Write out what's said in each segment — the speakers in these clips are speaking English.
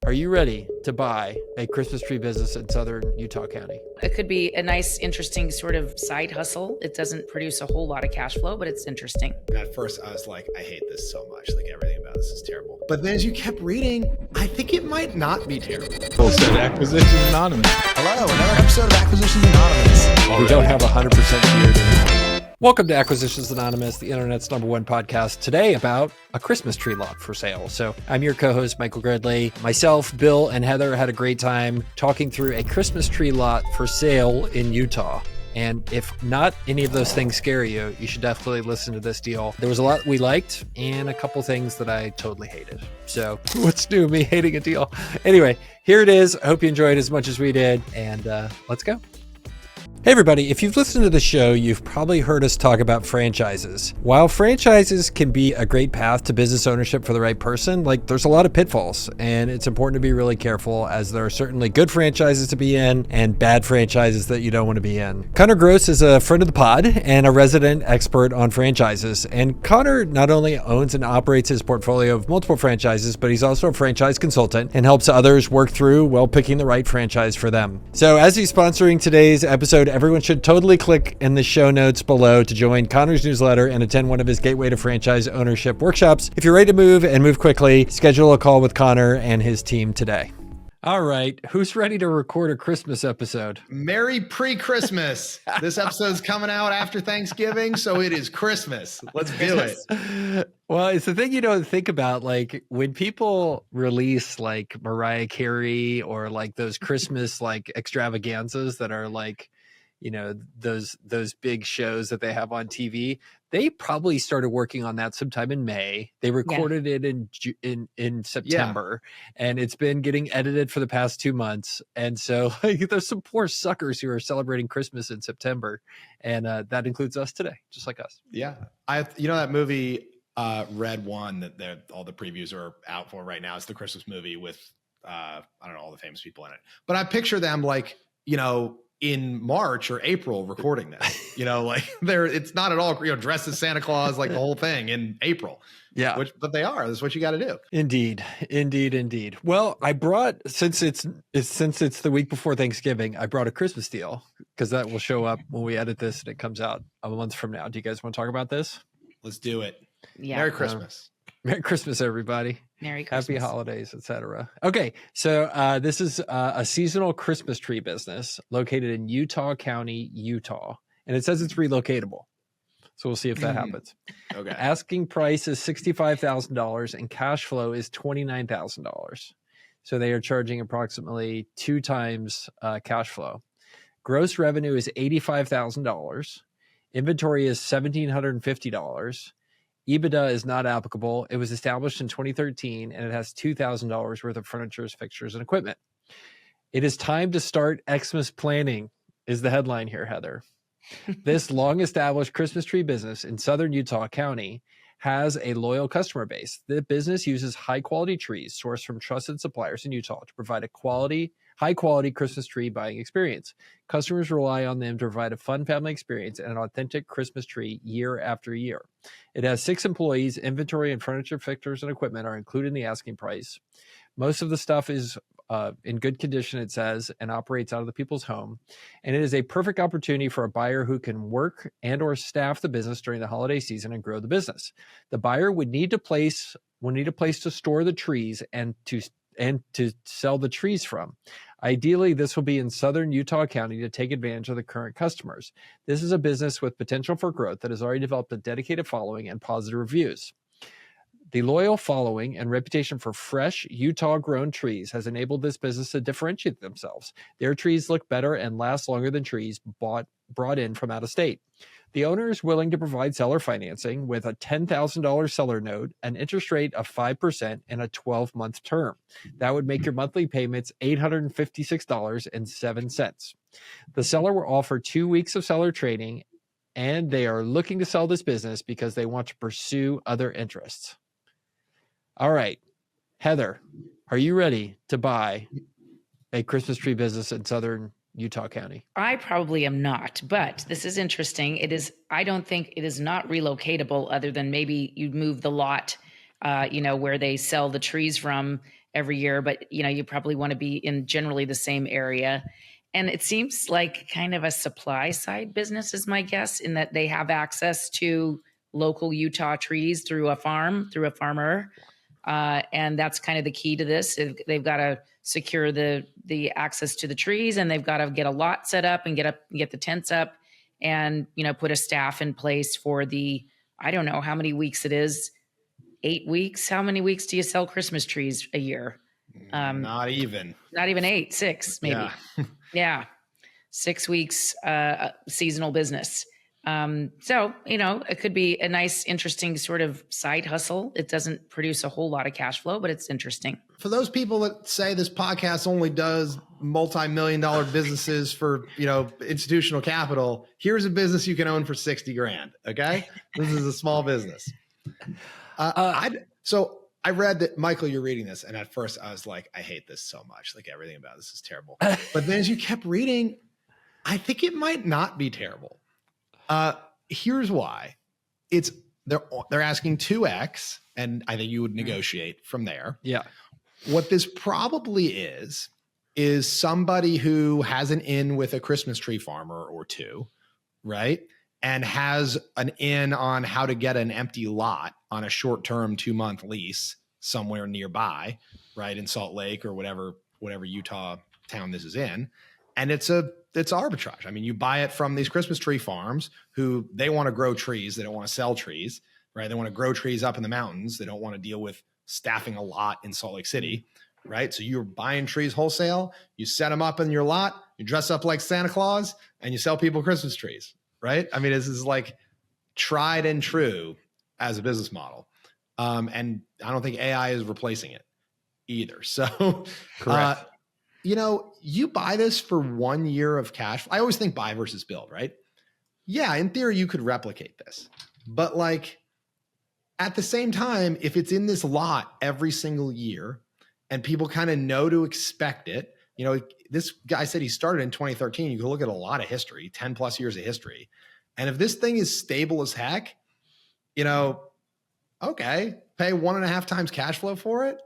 Are you ready to buy a Christmas tree business in southern Utah County? It could be a nice, interesting sort of side hustle. It doesn't produce a whole lot of cash flow, but it's interesting. At first, I was like, I hate this so much. Like, everything about this is terrible. But then as you kept reading, I think it might not be terrible. Full set Acquisitions Anonymous. Hello, another episode of Acquisitions Anonymous. We don't have 100% beard anymore. Welcome to Acquisitions Anonymous, the internet's #1 podcast. Today about a Christmas tree lot for sale. So I'm your co-host, Michael Gridley. Myself, Bill, and Heather had a great time talking through a Christmas tree lot for sale in Utah. And if not any of those things scare you, you should definitely listen to this deal. There was a lot we liked and a couple things that I totally hated. So what's new, me hating a deal? Anyway, here it is. I hope you enjoyed as much as we did. And let's go. Hey everybody, if you've listened to the show, you've probably heard us talk about franchises. While franchises can be a great path to business ownership for the right person, there's a lot of pitfalls, and it's important to be really careful, as there are certainly good franchises to be in and bad franchises that you don't want to be in. Connor Gross is a friend of the pod and a resident expert on franchises, and Connor not only owns and operates his portfolio of multiple franchises, but he's also a franchise consultant and helps others work through, picking the right franchise for them. So as he's sponsoring today's episode, everyone should totally click in the show notes below to join Connor's newsletter and attend one of his Gateway to Franchise Ownership workshops. If you're ready to move and move quickly, schedule a call with Connor and his team today. All right, who's ready to record a Christmas episode? Merry pre-Christmas. This episode's coming out after Thanksgiving, so it is Christmas. Let's do it. Well, it's the thing you don't think about, when people release Mariah Carey or those Christmas extravaganzas that are those big shows that they have on TV. They probably started working on that sometime in May. They recorded it in September, and it's been getting edited for the past 2 months. And so there's some poor suckers who are celebrating Christmas in September, and that includes us today, just like us. Yeah, that movie Red One that all the previews are out for right now. It's the Christmas movie with I don't know, all the famous people in it. But I picture them in March or April recording this, it's not at all, dressed as Santa Claus, the whole thing in April. Yeah. But they are, that's what you got to do. Indeed. Well, I brought, since it's the week before Thanksgiving, I brought a Christmas deal because that will show up when we edit this and it comes out a month from now. Do you guys want to talk about this? Let's do it. Yeah. Merry Christmas. Merry Christmas, everybody. Merry Christmas. Happy holidays, etc. Okay, so this is a seasonal Christmas tree business located in Utah County, Utah. And it says it's relocatable. So we'll see if that happens. Okay. Asking price is $65,000 and cash flow is $29,000. So they are charging approximately 2 times cash flow. Gross revenue is $85,000. Inventory is $1,750. EBITDA is not applicable. It was established in 2013, and it has $2,000 worth of furniture, fixtures, and equipment. It is time to start Xmas planning, is the headline here, Heather. This long-established Christmas tree business in southern Utah County has a loyal customer base. The business uses high-quality trees sourced from trusted suppliers in Utah to provide a high-quality Christmas tree buying experience. Customers rely on them to provide a fun family experience and an authentic Christmas tree year after year. It has 6 employees. Inventory and furniture, fixtures, and equipment are included in the asking price. Most of the stuff is in good condition, it says, and operates out of the people's home. And it is a perfect opportunity for a buyer who can work and or staff the business during the holiday season and grow the business. The buyer would need a place to store the trees and to sell the trees from. Ideally, this will be in southern Utah County to take advantage of the current customers. This is a business with potential for growth that has already developed a dedicated following and positive reviews. The loyal following and reputation for fresh Utah-grown trees has enabled this business to differentiate themselves. Their trees look better and last longer than trees brought in from out of state. The owner is willing to provide seller financing with a $10,000 seller note, an interest rate of 5%, and a 12-month term. That would make your monthly payments $856.07. The seller will offer 2 weeks of seller training, and they are looking to sell this business because they want to pursue other interests. All right, Heather, are you ready to buy a Christmas tree business in southern Utah County? I probably am not, but this is interesting. I don't think it is not relocatable, other than maybe you'd move the lot, where they sell the trees from, every year, but you probably want to be in generally the same area. And it seems like kind of a supply side business is my guess, in that they have access to local Utah trees through a farmer. And that's kind of the key to this. They've got to secure the access to the trees, and they've got to get a lot set up and get the tents up, and put a staff in place for I don't know how many weeks it is. 8 weeks. How many weeks do you sell Christmas trees a year? Not even 8, 6 maybe. Yeah. 6 weeks, seasonal business. So, it could be a nice, interesting sort of side hustle. It doesn't produce a whole lot of cash flow, but it's interesting. For those people that say this podcast only does multi-million-dollar businesses for, institutional capital, here's a business you can own for 60 grand. Okay. This is a small business. So I read that, Michael, you're reading this. And at first I was like, I hate this so much. Like, everything about this is terrible. But then as you kept reading, I think it might not be terrible. Here's why. They're asking 2x, and I think you would negotiate from there. Yeah. What this probably is somebody who has an in with a Christmas tree farmer or two, right? And has an in on how to get an empty lot on a short-term 2-month lease somewhere nearby, right? In Salt Lake or whatever Utah town this is in. And it's arbitrage. I mean, you buy it from these Christmas tree farms who they want to grow trees. They don't want to sell trees, right? They want to grow trees up in the mountains. They don't want to deal with staffing a lot in Salt Lake City, right? So you're buying trees wholesale. You set them up in your lot. You dress up like Santa Claus and you sell people Christmas trees, right? I mean, this is like tried and true as a business model. And I don't think AI is replacing it either. So, Correct. You buy this for 1 year of cash. I always think buy versus build, right? Yeah, in theory, you could replicate this. But like at the same time, if it's in this lot every single year and people kind of know to expect it, this guy said he started in 2013. You can look at a lot of history, 10 plus years of history. And if this thing is stable as heck, okay, pay 1.5 times cash flow for it.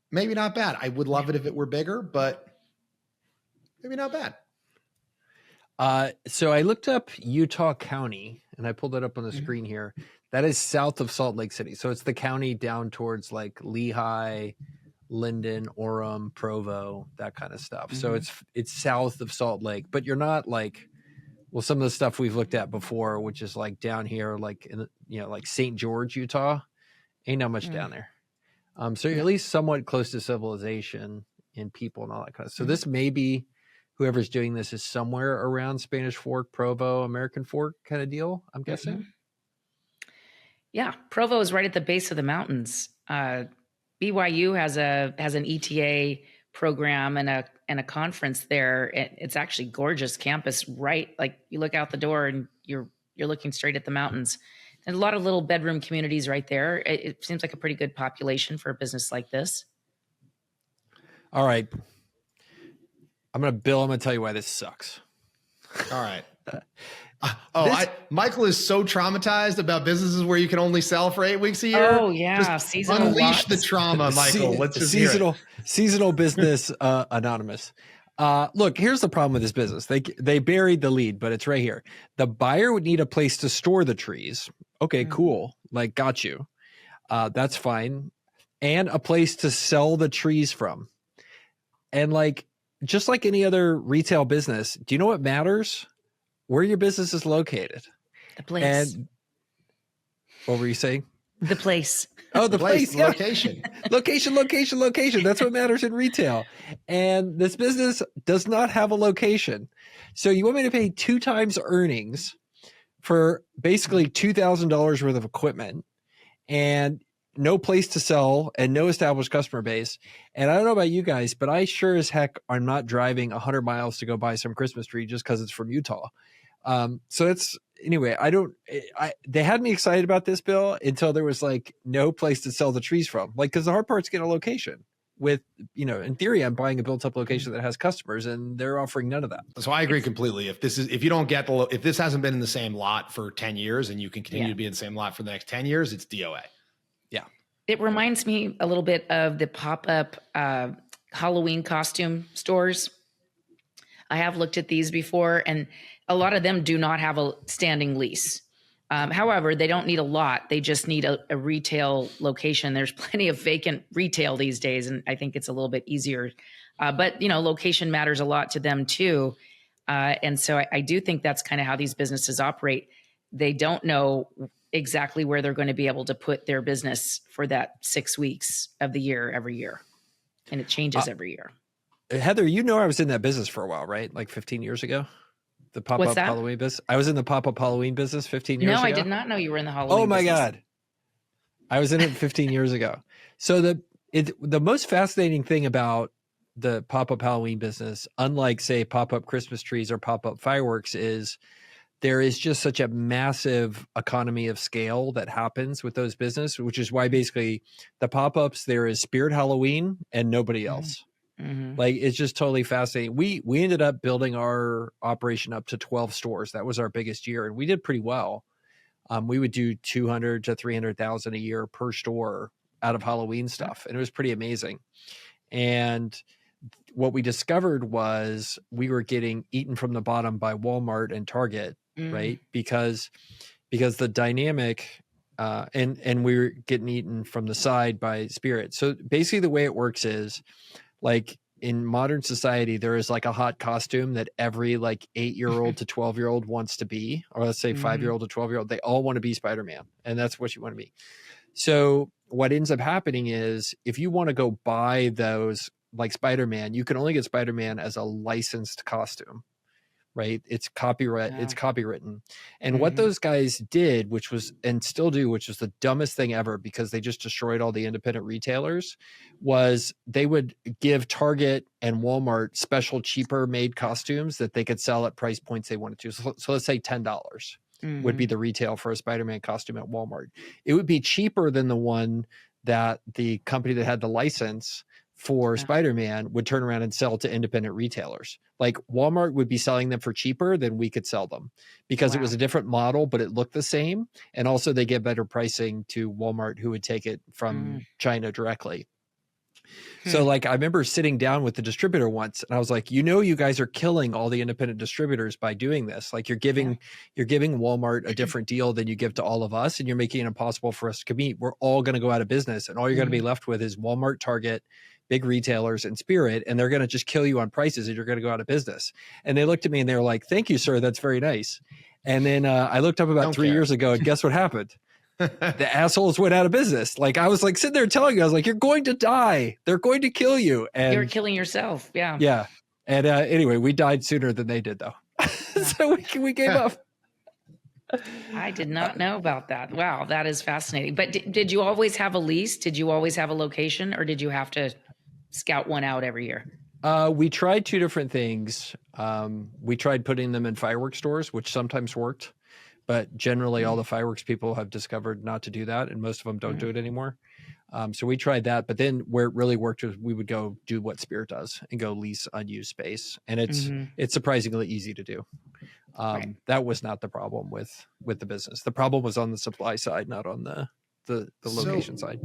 Maybe not bad. I would love it if it were bigger, but maybe not bad. So I looked up Utah County, and I pulled it up on the screen here. That is south of Salt Lake City. So it's the county down towards like Lehigh, Linden, Orem, Provo, that kind of stuff. So it's south of Salt Lake, but you're not like, well, some of the stuff we've looked at before, which is like down here, like in like St. George, Utah, ain't not much down there. So you're at least somewhat close to civilization and people and all that kind of stuff. So this may be, whoever's doing this is somewhere around Spanish Fork, Provo, American Fork kind of deal, I'm guessing. Yeah, Provo is right at the base of the mountains. BYU has an ETA program and a conference there. It's actually gorgeous campus, right? Like you look out the door and you're looking straight at the mountains. And a lot of little bedroom communities right there. It seems like a pretty good population for a business like this. All right. I'm going to tell you why this sucks. All right. Michael is so traumatized about businesses where you can only sell for 8 weeks a year. Oh yeah. Just unleash the trauma, Michael. Let's just seasonal business anonymous. Look, here's the problem with this business. They buried the lead, but it's right here. The buyer would need a place to store the trees. Okay, cool. Like, got you. That's fine. And a place to sell the trees from. And like, just like any other retail business, do you know what matters? Where your business is located. The place. And what were you saying? The place. Oh, the place. Yeah. Location. Location. That's what matters in retail. And this business does not have a location. So you want me to pay 2 times earnings for basically $2,000 worth of equipment and no place to sell and no established customer base. And I don't know about you guys, but I sure as heck are not driving 100 miles to go buy some Christmas tree just because it's from Utah. So it's, anyway, they had me excited about this, Bill, until there was like no place to sell the trees from. Like, because the hard part's get a location with, in theory, I'm buying a built up location that has customers and they're offering none of that. So I agree completely. If this hasn't been in the same lot for 10 years and you can continue to be in the same lot for the next 10 years, it's DOA. Yeah. It reminds me a little bit of the pop-up Halloween costume stores. I have looked at these before, and a lot of them do not have a standing lease. However, they don't need a lot. They just need a retail location. There's plenty of vacant retail these days, and I think it's a little bit easier. But, location matters a lot to them too. And so I do think that's kind of how these businesses operate. They don't know exactly where they're going to be able to put their business for that 6 weeks of the year every year. And it changes every year. Heather, I was in that business for a while, right? Like 15 years ago. The What's pop-up that? Halloween business. I was in the pop-up Halloween business 15 years ago. No, I did not know you were in the Halloween Oh my business. God. I was in it 15 years ago. So the most fascinating thing about the pop-up Halloween business, unlike say pop-up Christmas trees or pop-up fireworks, is there is just such a massive economy of scale that happens with those businesses, which is why basically the pop-ups, there is Spirit Halloween and nobody else. Mm-hmm. Like, it's just totally fascinating. We ended up building our operation up to 12 stores. That was our biggest year, and we did pretty well. We would do 200 to 300,000 a year per store out of Halloween stuff, and it was pretty amazing. And what we discovered was we were getting eaten from the bottom by Walmart and Target, right? Because the dynamic, and we were getting eaten from the side by Spirit. So basically, the way it works is, like, in modern society, there is like a hot costume that every like 8-year-old to 12-year-old wants to be, or let's say 5-year-old to 12-year-old. They all want to be Spider-Man, and that's what you want to be. So what ends up happening is, if you want to go buy those like Spider-Man, you can only get Spider-Man as a licensed costume, right? It's copyright, it's copywritten. And what those guys did, which was, and still do, which was the dumbest thing ever, because they just destroyed all the independent retailers, was they would give Target and Walmart special, cheaper made costumes that they could sell at price points they wanted to. So let's say $10 would be the retail for a Spider-Man costume at Walmart. It would be cheaper than the one that the company that had the license for Spider-Man would turn around and sell to independent retailers. Like, Walmart would be selling them for cheaper than we could sell them, because it was a different model, but it looked the same. And also they get better pricing to Walmart, who would take it from China directly. So like, I remember sitting down with the distributor once, and I was like, you guys are killing all the independent distributors by doing this. Like, you're giving Walmart a different deal than you give to all of us, and you're making it impossible for us to compete. We're all going to go out of business, and all you're going to be left with is Walmart, Target, big retailers, and Spirit, and they're going to just kill you on prices, and you're going to go out of business. And they looked at me and they were like, "Thank you, sir. That's very nice." And then I looked up about 3 years ago, and guess what happened? The assholes went out of business. Like, I was like sitting there telling you, I was like, "You're going to die. They're going to kill you." And you're killing yourself. Yeah. Yeah. And anyway, we died sooner than they did, though. So we gave up. I did not know about that. Wow, that is fascinating. But did you always have a lease? Did you always have a location, or did you have to scout one out every year? We tried two different things. We tried putting them in fireworks stores, which sometimes worked, but generally all the fireworks people have discovered not to do that, and most of them don't do it anymore. So we tried that, but then where it really worked was we would go do what Spirit does and go lease unused space, and it's surprisingly easy to do. That was not the problem with the business. The problem was on the supply side, not on the location side.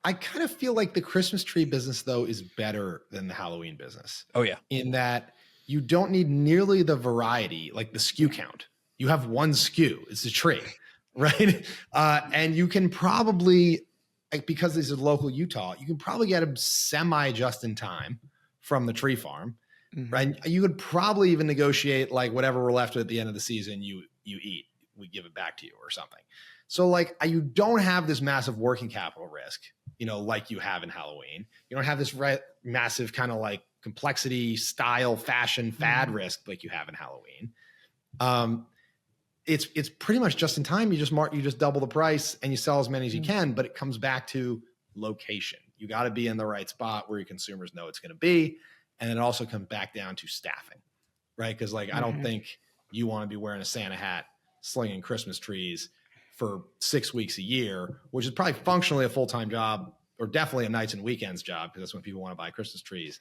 I kind of feel like the Christmas tree business, though, is better than the Halloween business. Oh, yeah. In that you don't need nearly the variety, like the SKU count. You have one SKU. It's a tree, right? And you can probably, like, because this is local Utah, you can probably get them semi just in time from the tree farm, right? You could probably even negotiate, like, whatever we're left with at the end of the season, you eat, we give it back to you or something. So, like, you don't have this massive working capital risk, like you have in Halloween. You don't have this massive kind of like complexity, style, fashion, fad risk like you have in Halloween. It's pretty much just in time. You just double the price and you sell as many as you can, but it comes back to location. You got to be in the right spot where your consumers know it's going to be. And it also comes back down to staffing, right? Because, like, I don't think you want to be wearing a Santa hat, slinging Christmas trees for 6 weeks a year, which is probably functionally a full-time job, or definitely a nights and weekends job, because that's when people want to buy Christmas trees.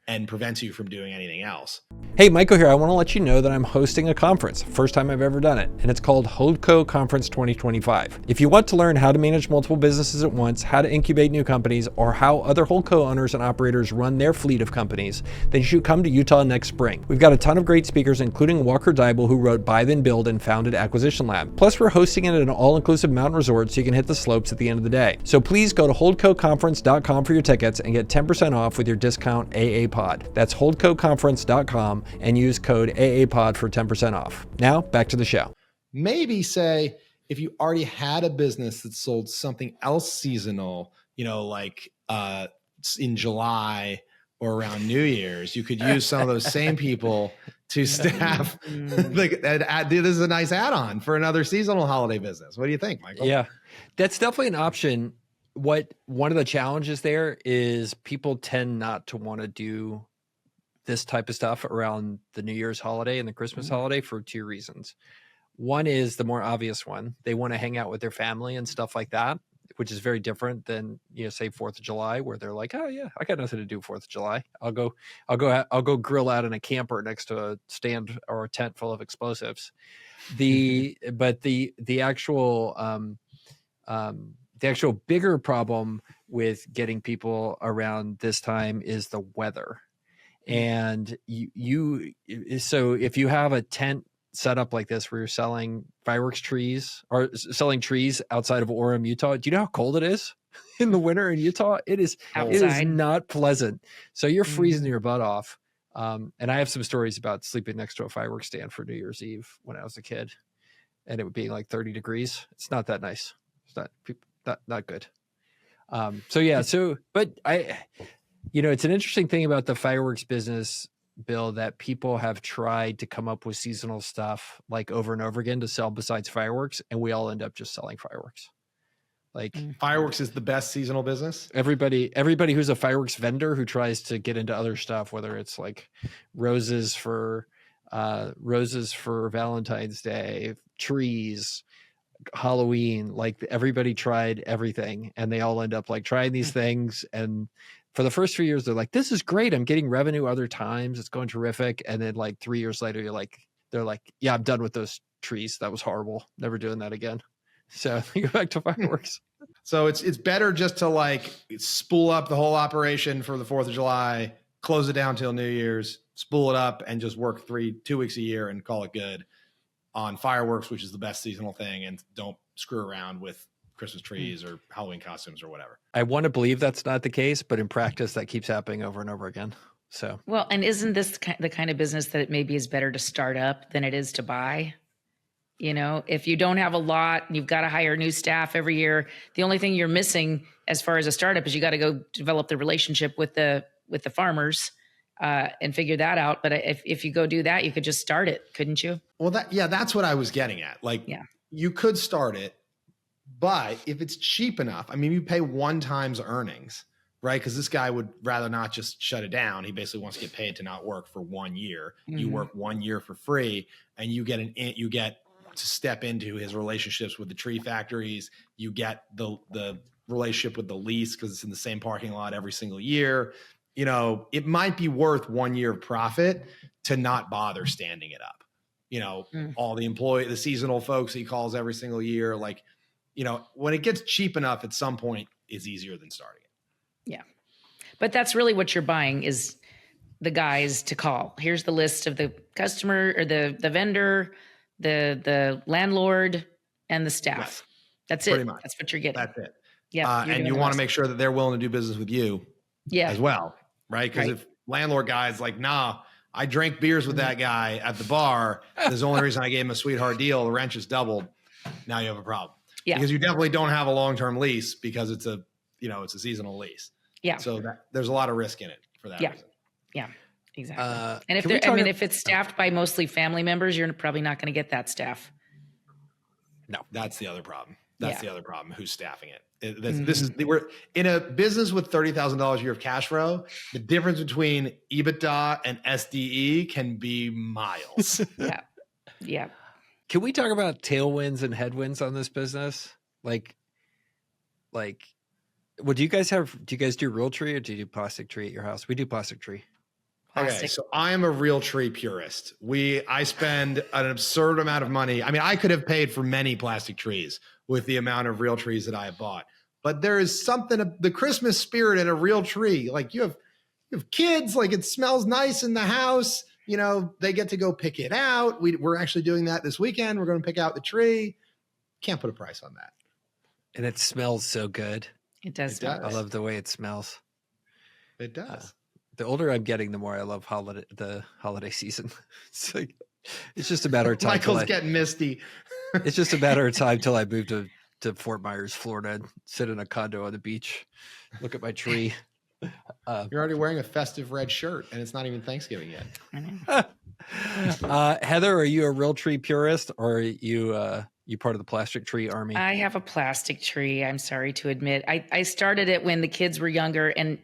and prevents you from doing anything else. Hey, Michael here. I want to let you know that I'm hosting a conference, first time I've ever done it, and it's called Holdco Conference 2025. If you want to learn how to manage multiple businesses at once, how to incubate new companies, or how other Holdco owners and operators run their fleet of companies, then you should come to Utah next spring. We've got a ton of great speakers, including Walker Deibel, who wrote Buy Then Build and founded Acquisition Lab. Plus, we're hosting it at an all-inclusive mountain resort so you can hit the slopes at the end of the day. So please go to holdcoconference.com for your tickets and get 10% off with your discount AAPod. That's holdcoconference.com and use code AAPod for 10% off. Now, back to the show. Maybe say if you already had a business that sold something else seasonal, like in July or around New Year's, you could use some of those same people to staff. This is a nice add-on for another seasonal holiday business. What do you think, Michael? Yeah, that's definitely an option. One of the challenges there is people tend not to want to do this type of stuff around the New Year's holiday and the Christmas holiday for two reasons. One is the more obvious one. They want to hang out with their family and stuff like that, which is very different than, say 4th of July, where they're like, oh yeah, I got nothing to do 4th of July. I'll go grill out in a camper next to a stand or a tent full of explosives. But the actual bigger problem with getting people around this time is the weather. And so if you have a tent set up like this where you're selling fireworks trees or selling trees outside of Orem, Utah, do you know how cold it is in the winter in Utah? It is not pleasant. So you're freezing your butt off. And I have some stories about sleeping next to a fireworks stand for New Year's Eve when I was a kid, and it would be like 30 degrees. It's not that nice. It's not good. It's an interesting thing about the fireworks business, Bill, that people have tried to come up with seasonal stuff like over and over again to sell besides fireworks, and we all end up just selling fireworks. Like fireworks is the best seasonal business. Everybody who's a fireworks vendor who tries to get into other stuff, whether it's like roses for Valentine's Day, trees, Halloween, like everybody tried everything, and they all end up like trying these things. And for the first 3 years, they're like, this is great. I'm getting revenue other times. It's going terrific. And then like 3 years later, they're like, yeah, I'm done with those trees. That was horrible. Never doing that again. So go back to fireworks. So it's better just to like spool up the whole operation for the 4th of July, close it down till New Year's, spool it up, and just work 2 weeks a year and call it good on fireworks, which is the best seasonal thing, and don't screw around with Christmas trees or Halloween costumes or whatever. I want to believe that's not the case, but in practice, that keeps happening over and over again. So, well, and isn't this the kind of business that it maybe is better to start up than it is to buy? If you don't have a lot and you've got to hire new staff every year, the only thing you're missing as far as a startup is you got to go develop the relationship with the farmers and figure that out. But if you go do that, you could just start it, couldn't you? Well, that's what I was getting at. You could start it, but if it's cheap enough, I mean, you pay 1 time's earnings, right? Because this guy would rather not just shut it down. He basically wants to get paid to not work for 1 year. Mm-hmm. You work 1 year for free, and you get to step into his relationships with the tree factories. You get the relationship with the lease because it's in the same parking lot every single year. It might be worth 1 year of profit to not bother standing it up. All the seasonal folks he calls every single year, when it gets cheap enough at some point, it's easier than starting it. Yeah. But that's really what you're buying is the guys to call. Here's the list of the customer or the vendor, the landlord, and the staff. Yes. That's it. Pretty much. That's what you're getting. That's it. Yeah. And you want to make sure that they're willing to do business with you as well, right? Because if landlord guy's like, nah, I drank beers with that guy at the bar. There's the only reason I gave him a sweetheart deal. The rent just doubled. Now you have a problem. Yeah. Because you definitely don't have a long-term lease because it's a seasonal lease. Yeah. So there's a lot of risk in it for that reason. Yeah, exactly. And if it's staffed by mostly family members, you're probably not going to get that staff. No, that's the other problem. That's the other problem. Who's staffing it? We're in a business with $30,000 a year of cash flow. The difference between EBITDA and SDE can be miles. Yeah. Can we talk about tailwinds and headwinds on this business? Like, what do you guys have? Do you guys do real tree or do you do plastic tree at your house? We do plastic tree. plastic. Okay, so I am a real tree purist. I spend an absurd amount of money. I mean, I could have paid for many plastic trees with the amount of real trees that I have bought. But there is something, the Christmas spirit in a real tree. Like you have kids, like it smells nice in the house. You know, they get to go pick it out. We're actually doing that this weekend. We're going to pick out the tree. Can't put a price on that. And it smells so good. It does. It smell does. I love the way it smells. It does. The older I'm getting, the more I love the holiday season. It's like, it's just a matter of time. Michael's getting misty. It's just a matter of time till I move to Fort Myers, Florida, and sit in a condo on the beach, look at my tree. You're already wearing a festive red shirt, and it's not even Thanksgiving yet. I know. Heather, are you a real tree purist, or are you part of the plastic tree army? I have a plastic tree. I'm sorry to admit. I started it when the kids were younger. And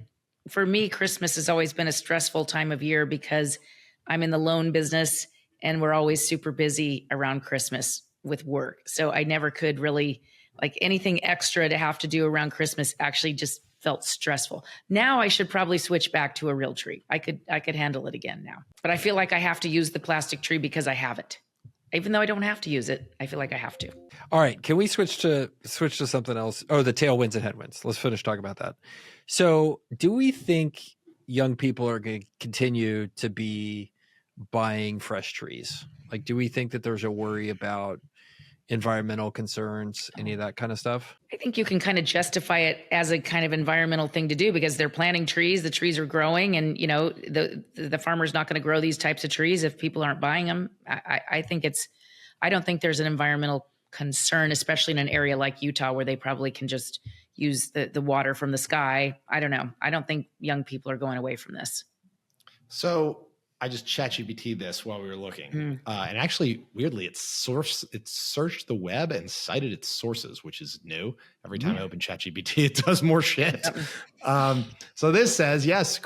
for me, Christmas has always been a stressful time of year because I'm in the loan business and we're always super busy around Christmas with work. So I never could really, like, anything extra to have to do around Christmas actually just felt stressful. Now I should probably switch back to a real tree. I could handle it again now. But I feel like I have to use the plastic tree because I have it. Even though I don't have to use it, I feel like I have to. All right, can we switch to something else? Oh, the tailwinds and headwinds. Let's finish talking about that. So, do we think young people are going to continue to be buying fresh trees? Like, do we think that there's a worry about environmental concerns, any of that kind of stuff? I think you can kind of justify it as a kind of environmental thing to do because they're planting trees, the trees are growing, and you know the farmer's not going to grow these types of trees if people aren't buying them. I don't think there's an environmental concern, especially in an area like Utah where they probably can just use the water from the sky. I don't know. I don't think young people are going away from this. So I just ChatGPT this while we were looking, and actually, weirdly, it searched the web and cited its sources, which is new. Every time I open ChatGPT, it does more shit. So this says, yes,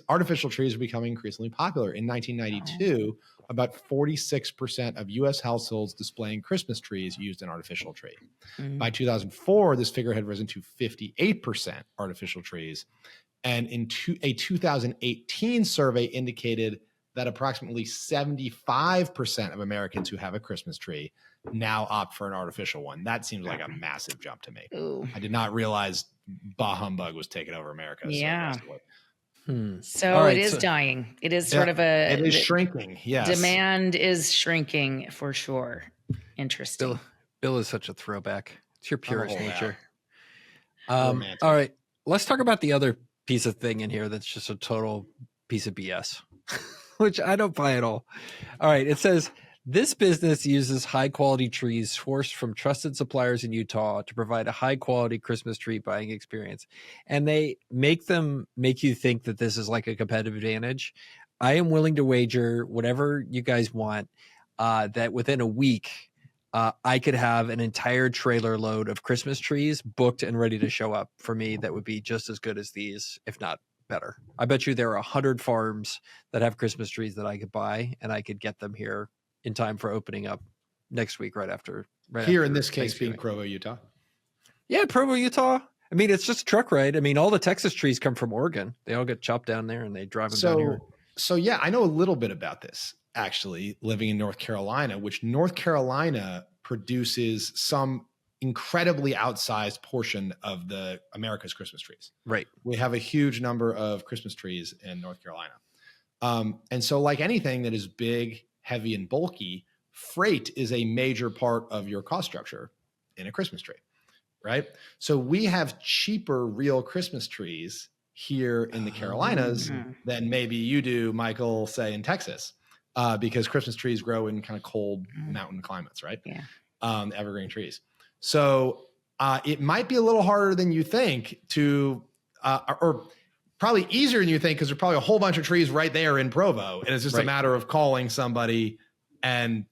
artificial trees are becoming increasingly popular. In 1992, about 46% of U.S. households displaying Christmas trees used an artificial tree. By 2004, this figure had risen to 58% artificial trees. And in a 2018 survey indicated that approximately 75% of Americans who have a Christmas tree now opt for an artificial one. That seems like a massive jump to me. Ooh. I did not realize bah humbug was taking over America. Yeah. So right, it is dying. It is sort of it is shrinking. Yes. Demand is shrinking for sure. Interesting. Bill is such a throwback. It's your purest nature. Romantic. All right, let's talk about the other piece of thing in here that's just a total piece of BS, which I don't buy at all. All right, it says this business uses high quality trees sourced from trusted suppliers in Utah to provide a high quality Christmas tree buying experience. And they make you think that this is like a competitive advantage. I am willing to wager whatever you guys want that within a week, I could have an entire trailer load of Christmas trees booked and ready to show up for me that would be just as good as these, if not better. I bet you there are 100 farms that have Christmas trees that I could buy, and I could get them here in time for opening up next week, right after. In this case, being Provo, Utah. Yeah, Provo, Utah. I mean, it's just a truck ride. I mean, all the Texas trees come from Oregon. They all get chopped down there, and they drive them down here. So yeah, I know a little bit about this, actually, living in North Carolina, which North Carolina produces some incredibly outsized portion of America's Christmas trees. Right. We have a huge number of Christmas trees in North Carolina. And so like anything that is big, heavy, and bulky, freight is a major part of your cost structure in a Christmas tree, right? So we have cheaper real Christmas trees here in the Carolinas than maybe you do, Michael, say in Texas, because Christmas trees grow in kind of cold mountain climates, right? Yeah. Evergreen trees. So it might be a little harder than you think to, or probably easier than you think, because there's probably a whole bunch of trees right there in Provo, and it's just a matter of calling somebody and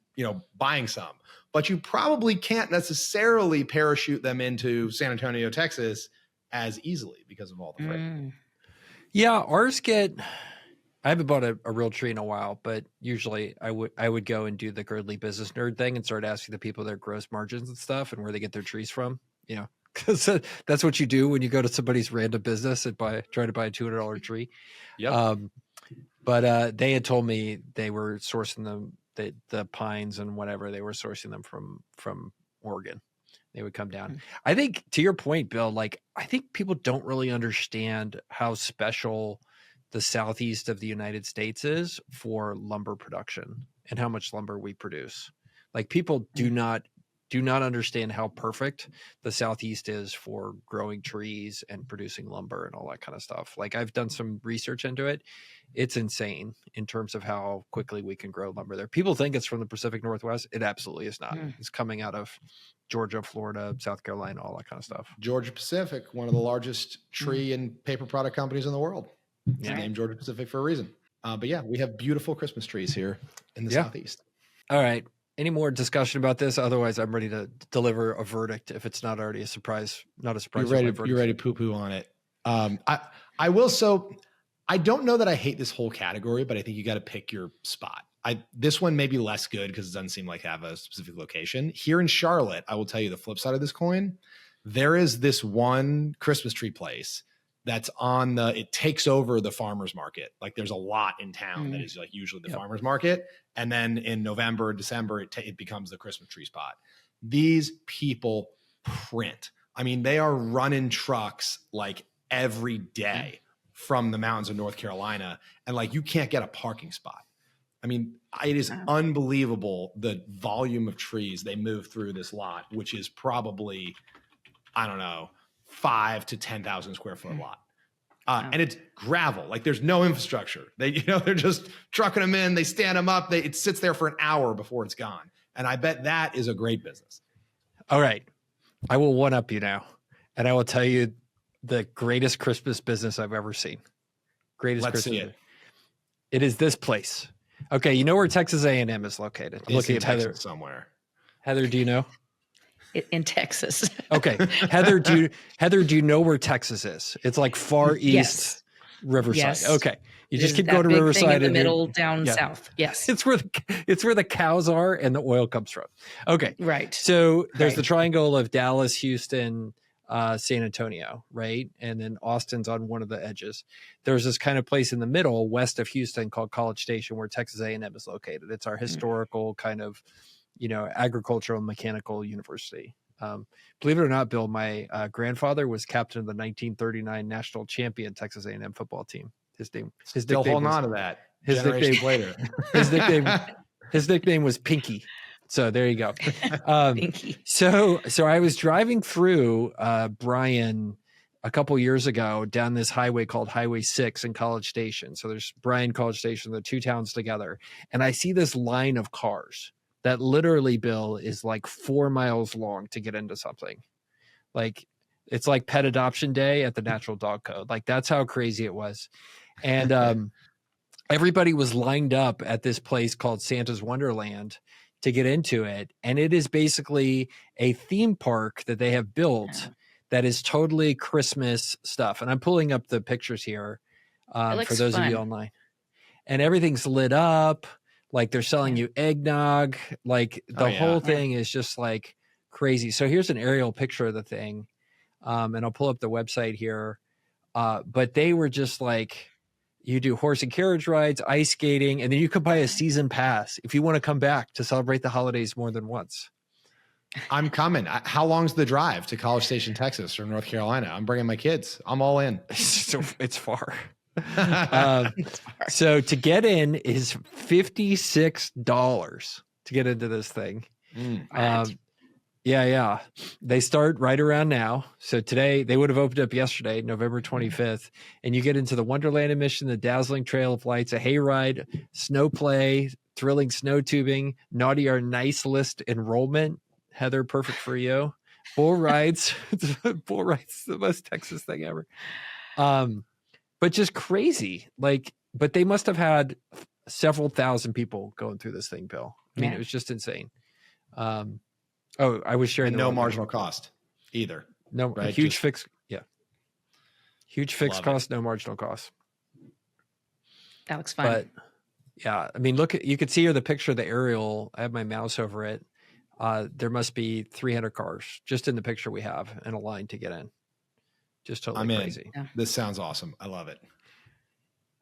buying some. But you probably can't necessarily parachute them into San Antonio, Texas, as easily because of all the freight. Yeah, ours I haven't bought a real tree in a while, but usually I would go and do the Girdley business nerd thing and start asking the people their gross margins and stuff and where they get their trees from, because that's what you do when you go to somebody's random business and try to buy a $200 tree. Yep. But they had told me they were sourcing them, the pines and whatever, they were sourcing them from Oregon. They would come down. I think, to your point, Bill, like, I think people don't really understand how special the southeast of the United States is for lumber production and how much lumber we produce. Like, people do not understand how perfect the southeast is for growing trees and producing lumber and all that kind of stuff. Like, I've done some research into it. It's insane in terms of how quickly we can grow lumber there. People think it's from the Pacific Northwest. It absolutely is not. It's coming out of Georgia, Florida, South Carolina, all that kind of stuff. Georgia Pacific, one of the largest tree and paper product companies in the world. It's named Georgia Pacific for a reason. But yeah, we have beautiful Christmas trees here in the Southeast. All right. Any more discussion about this? Otherwise, I'm ready to deliver a verdict if it's not already a surprise. Not a surprise. You're ready to poo-poo on it. I will. So I don't know that I hate this whole category, but I think you got to pick your spot. This one may be less good because it doesn't seem like have a specific location. Here in Charlotte, I will tell you the flip side of this coin. There is this one Christmas tree place that's it takes over the farmer's market. Like, there's a lot in town that is like usually the farmer's market. And then in November, December, it becomes the Christmas tree spot. These people print. I mean, they are running trucks like every day from the mountains of North Carolina. And like, you can't get a parking spot. I mean, it is unbelievable the volume of trees they move through this lot, which is probably, I don't know, 5 to 10,000 square foot lot. And it's gravel. Like, there's no infrastructure. They're just trucking them in. They stand them up. It sits there for an hour before it's gone. And I bet that is a great business. All right. I will one up you now. And I will tell you the greatest Christmas business I've ever seen. Let's see it. It is this place. Okay. You know where Texas A&M is located? I'm looking at Heather somewhere. Heather, do you know? In Texas. Okay. Heather, do you know where Texas is? It's like far east Riverside. Yes. Okay. You just keep going to Riverside in the middle down south. Yes. It's where the cows are and the oil comes from. Okay. Right. So there's the triangle of Dallas, Houston, San Antonio, right? And then Austin's on one of the edges. There's this kind of place in the middle west of Houston called College Station where Texas A&M is located. It's our historical kind of, agricultural and mechanical university. Believe it or not, Bill, my grandfather was captain of the 1939 national champion Texas A&M football team. His still holding on to that. His nickname was Pinky. So there you go. Pinky. So I was driving through Bryan a couple years ago down this highway called Highway 6 in College Station. So there's Bryan, College Station, the two towns together, and I see this line of cars that literally, Bill, is like 4 miles long to get into something. Like, it's like pet adoption day at the Natural Dog Code. Like, that's how crazy it was. And everybody was lined up at this place called Santa's Wonderland to get into it. And it is basically a theme park that they have built that is totally Christmas stuff. And I'm pulling up the pictures here for those of you online. And everything's lit up. Like, they're selling you eggnog. Like, the whole thing is just like crazy. So here's an aerial picture of the thing. And I'll pull up the website here. But they were just like, you do horse and carriage rides, ice skating, and then you could buy a season pass if you want to come back to celebrate the holidays more than once. I'm coming. How long's the drive to College Station, Texas from North Carolina? I'm bringing my kids. I'm all in. So it's far. So to get in is $56 to get into this thing. Yeah. They start right around now. So today they would have opened up yesterday, November 25th, and you get into the Wonderland admission, the dazzling trail of lights, a hayride, snow play, thrilling snow tubing, naughty or nice list enrollment. Heather, perfect for you. Bull rides. Bull rides, the most Texas thing ever. But just crazy. Like, but they must have had several thousand people going through this thing, Bill. I mean, it was just insane. I was sharing no marginal cost either. No, right? Huge fixed cost, no marginal cost. That looks fun. But yeah, I mean, you could see here the picture of the aerial. I have my mouse over it. There must be 300 cars just in the picture we have in a line to get in. Just totally crazy. Yeah. This sounds awesome. I love it.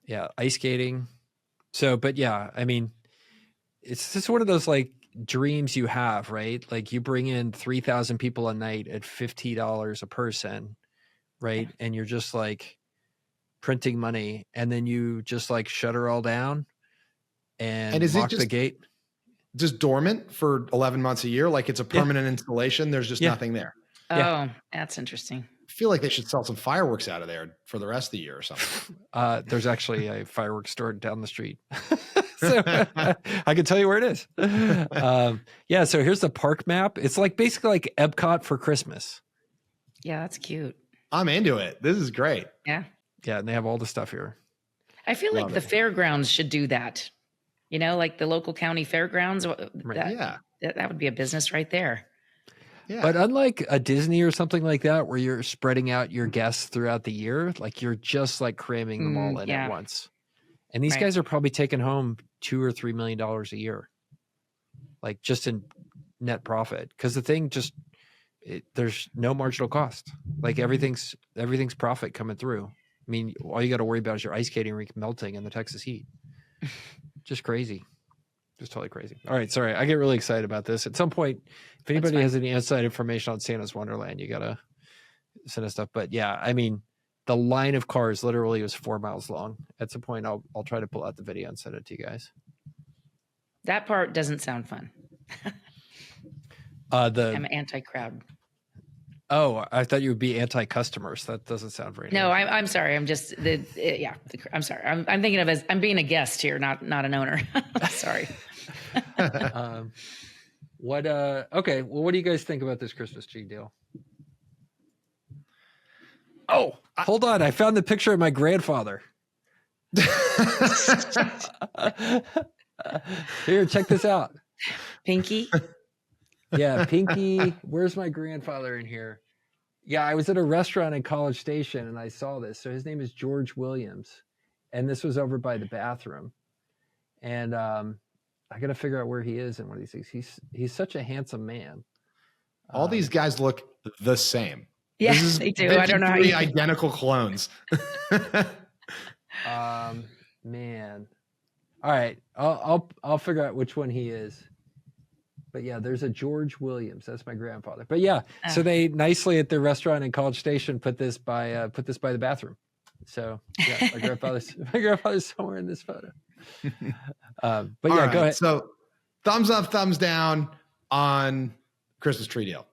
Yeah. Ice skating. So, but yeah, I mean, it's just one of those like dreams you have, right? Like you bring in 3,000 people a night at $50 a person, right? And you're just like printing money, and then you just like shut her all down and is it lock the just gate. just dormant for 11 months a year? Like it's a permanent installation. There's just nothing there. Yeah. Oh, that's interesting. I feel like they should sell some fireworks out of there for the rest of the year or something. There's actually a fireworks store down the street. So I can tell you where it is. Yeah. So here's the park map. It's like basically like Epcot for Christmas. Yeah, that's cute. I'm into it. This is great. Yeah. Yeah. And they have all the stuff here. I feel like the fairgrounds should do that. You know, like the local county fairgrounds. Yeah. That would be a business right there. Yeah. But unlike a Disney or something like that, where you're spreading out your guests throughout the year, like you're just like cramming them all in at once. And these guys are probably taking home $2 or $3 million a year, like just in net profit. Because the thing just, there's no marginal cost. Like everything's profit coming through. I mean, all you got to worry about is your ice skating rink melting in the Texas heat. Just crazy. Just totally crazy. All right. Sorry. I get really excited about this. At some point, if anybody has any inside information on Santa's Wonderland, you got to send us stuff. But yeah, I mean, the line of cars literally was 4 miles long. At some point, I'll try to pull out the video and send it to you guys. That part doesn't sound fun. I'm anti-crowd. Oh, I thought you would be anti-customers. That doesn't sound very No, nice. I'm sorry. I'm just I'm sorry. I'm thinking of I'm being a guest here, not an owner. Sorry. Okay. Well, what do you guys think about this Christmas tree deal? Oh, hold on. I found the picture of my grandfather. Here, check this out. Pinky. Yeah, Pinky. Where's my grandfather in here? Yeah, I was at a restaurant in College Station and I saw this. So his name is George Williams. And this was over by the bathroom. And I got to figure out where he is in one of these things. He's such a handsome man. All these guys look the same. Yeah, they do. I don't know how you identical clones. Man. All right. I'll figure out which one he is. But yeah, there's a George Williams. That's my grandfather. But yeah, so they nicely at the restaurant in College Station put this by the bathroom. So yeah, my grandfather's somewhere in this photo. But yeah, go ahead. So thumbs up, thumbs down on Christmas tree deal.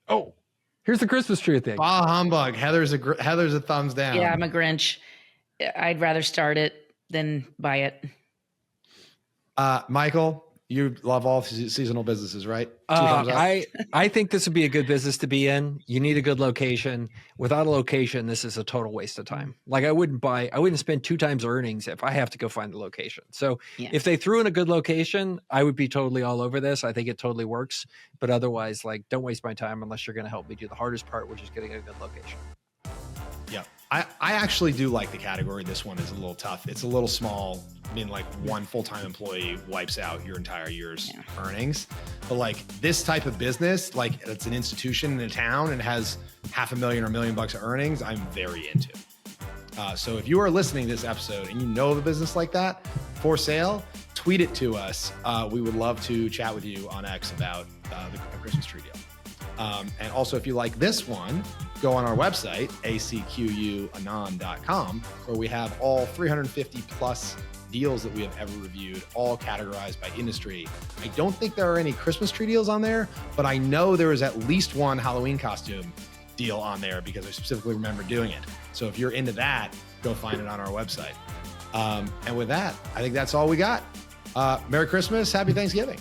Oh, here's the Christmas tree thing. Bah humbug. Heather's a thumbs down. Yeah, I'm a Grinch. I'd rather start it than buy it. Michael, you love all seasonal businesses, right? I think this would be a good business to be in. You need a good location. Without a location, this is a total waste of time. Like I wouldn't spend 2 times earnings if I have to go find the location. So if they threw in a good location, I would be totally all over this. I think it totally works. But otherwise, like, don't waste my time unless you're going to help me do the hardest part, which is getting a good location. Yeah. I actually do like the category. This one is a little tough. It's a little small. I mean, like one full-time employee wipes out your entire year's earnings. But like this type of business, like it's an institution in a town and has $500,000 or $1 million of earnings, I'm very into. So if you are listening to this episode and you know of a business like that for sale, tweet it to us. We would love to chat with you on X about the Christmas tree deal. And also, if you like this one, go on our website, acquanon.com, where we have all 350 plus deals that we have ever reviewed, all categorized by industry. I don't think there are any Christmas tree deals on there, but I know there is at least one Halloween costume deal on there because I specifically remember doing it. So if you're into that, go find it on our website. And with that, I think that's all we got. Merry Christmas. Happy Thanksgiving.